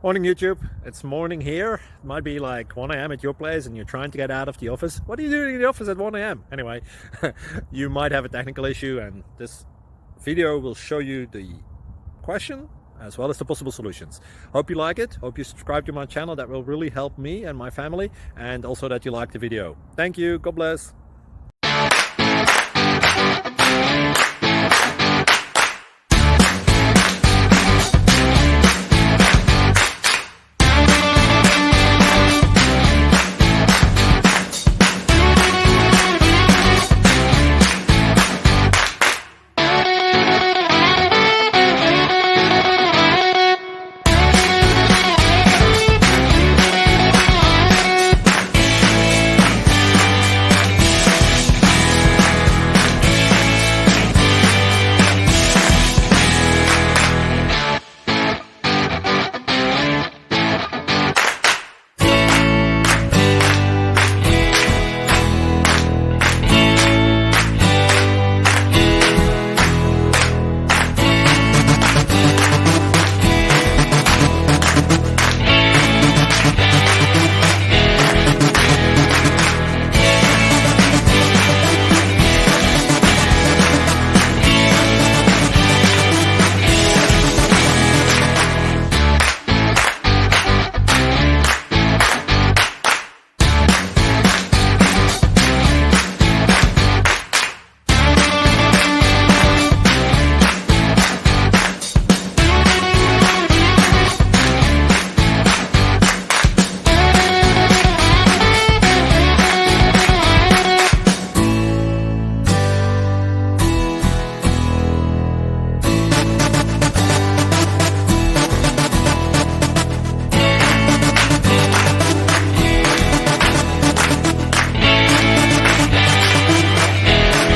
Morning YouTube, it's morning here. It might be like 1 a.m. at your place and you're trying to get out of the office. What are you doing in the office at 1 a.m.? Anyway, you might have a technical issue and this video will show you the question as well as the possible solutions. Hope you like it, hope you subscribe to my channel. That will really help me and my family, and also that you like the video. Thank you, God bless.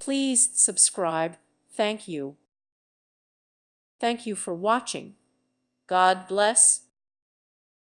Please subscribe. Thank you. Thank you for watching. God bless.